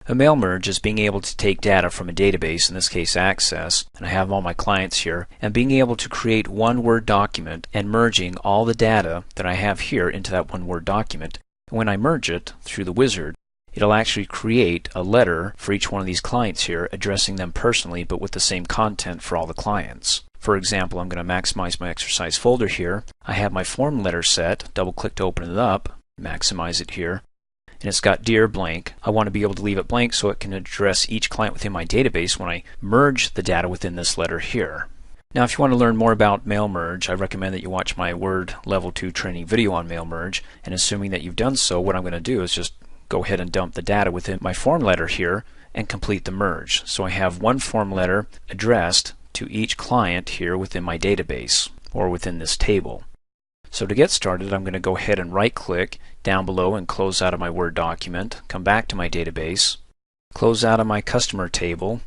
A mail merge is being able to take data from a database, in this case Access, and I have all my clients here, and being able to create one Word document and merging all the data that I have here into that one Word document. And when I merge it through the wizard, it'll actually create a letter for each one of these clients here, addressing them personally but with the same content for all the clients. For example, I'm going to maximize my exercise folder here. I have my form letter set, double click to open it up, maximize it here. And it's got Dear blank. I want to be able to leave it blank so it can address each client within my database when I merge the data within this letter here. Now if you want to learn more about MailMerge, I recommend that you watch my Word Level 2 training video on MailMerge, and assuming that you've done so, what I'm going to do is just go ahead and dump the data within my form letter here and complete the merge. So I have one form letter addressed to each client here within my database or within this table. So to get started, I'm going to go ahead and right click down below and close out of my Word document, come back to my database, close out of my customer table,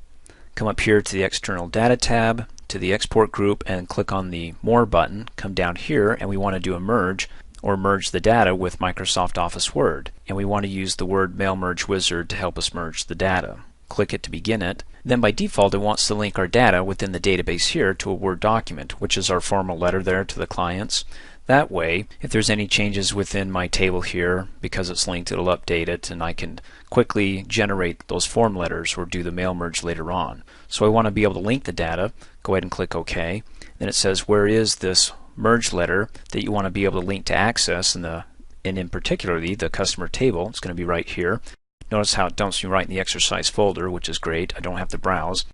come up here to the external data tab, to the export group, and click on the more button, come down here, and we want to do a merge or merge the data with Microsoft Office Word, and we want to use the Word Mail Merge Wizard to help us merge the data. Click it to begin it. Then by default it wants to link our data within the database here to a Word document, which is our formal letter there to the clients. That way, if there's any changes within my table here, because it's linked, it'll update it and I can quickly generate those form letters or do the mail merge later on. So I want to be able to link the data. Go ahead and click OK. Then it says where is this merge letter that you want to be able to link to Access, and in particularly the customer table. It's going to be right here. Notice how it dumps me right in the exercise folder, which is great. I don't have to browse.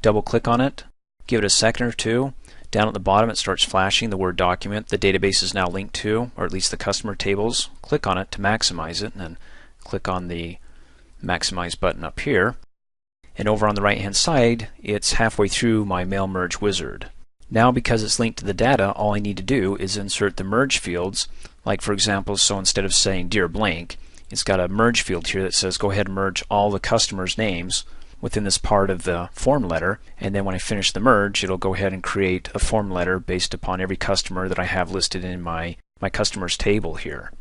Double click on it, give it a second or two. Down at the bottom it starts flashing the Word document the database is now linked to, or at least the customer tables. Click on it to maximize it, and then click on the maximize button up here. And over on the right hand side, it's halfway through my mail merge wizard. Now because it's linked to the data, all I need to do is insert the merge fields, like for example, so instead of saying Dear blank, it's got a merge field here that says go ahead and merge all the customers' names within this part of the form letter, and then when I finish the merge it'll go ahead and create a form letter based upon every customer that I have listed in my customers table here.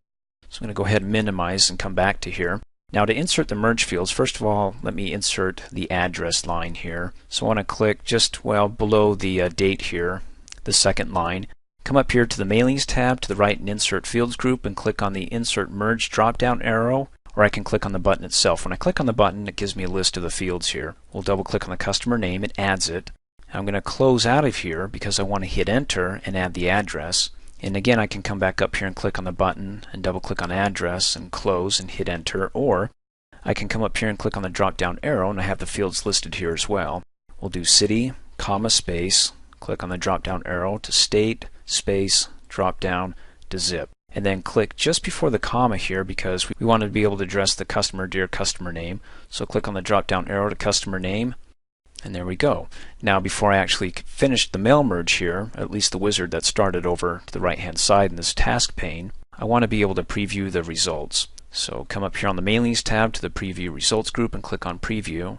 So I'm going to go ahead and minimize and come back to here. Now to insert the merge fields, first of all let me insert the address line here. So I want to click just below the date here, the second line. Come up here to the Mailings tab to the right and Insert Fields group and click on the Insert Merge drop down arrow, or I can click on the button itself. When I click on the button it gives me a list of the fields here. We'll double click on the customer name, it adds it. I'm going to close out of here because I want to hit enter and add the address. And again I can come back up here and click on the button and double click on address and close and hit enter, or I can come up here and click on the drop down arrow and I have the fields listed here as well. We'll do city, comma, space, click on the drop down arrow to state, space, drop down to zip. And then click just before the comma here because we want to be able to address the customer Dear customer name. So click on the drop down arrow to customer name, and there we go. Now before I actually finish the mail merge here, at least the wizard that started over to the right hand side in this task pane, I want to be able to preview the results. So come up here on the Mailings tab to the Preview Results group and click on Preview.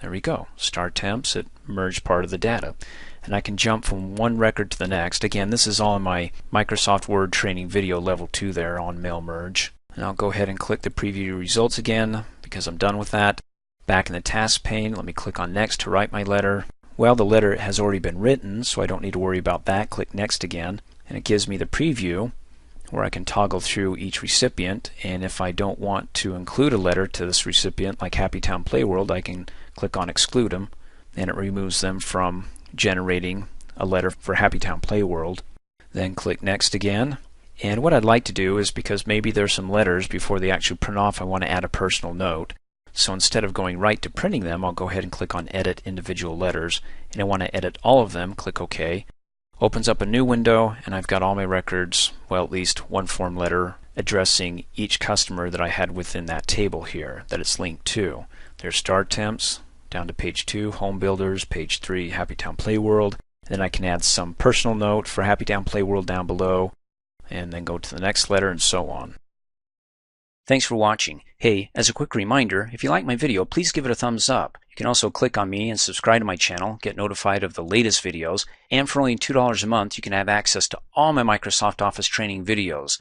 There we go. Start temps, it merged part of the data. And I can jump from one record to the next. Again, this is all in my Microsoft Word training video level 2 there on MailMerge. And I'll go ahead and click the Preview Results again because I'm done with that. Back in the task pane, let me click on Next to write my letter. Well, the letter has already been written, so I don't need to worry about that. Click Next again, and it gives me the preview where I can toggle through each recipient, and if I don't want to include a letter to this recipient like Happy Town Playworld, I can click on Exclude them, and it removes them from generating a letter for Happy Town Playworld. Then click Next again. And what I'd like to do is, because maybe there's some letters before they actually print off, I want to add a personal note. So instead of going right to printing them, I'll go ahead and click on Edit Individual Letters, and I want to edit all of them. Click OK. Opens up a new window, and I've got all my records, well, at least one form letter addressing each customer that I had within that table here that it's linked to. There's Start Temps, down to page 2, Home Builders, page 3, Happy Town Playworld. Then I can add some personal note for Happy Town Playworld down below, and then go to the next letter and so on. Thanks for watching. Hey, as a quick reminder, if you like my video, please give it a thumbs up. You can also click on me and subscribe to my channel, get notified of the latest videos, and for only $2 a month you can have access to all my Microsoft Office training videos.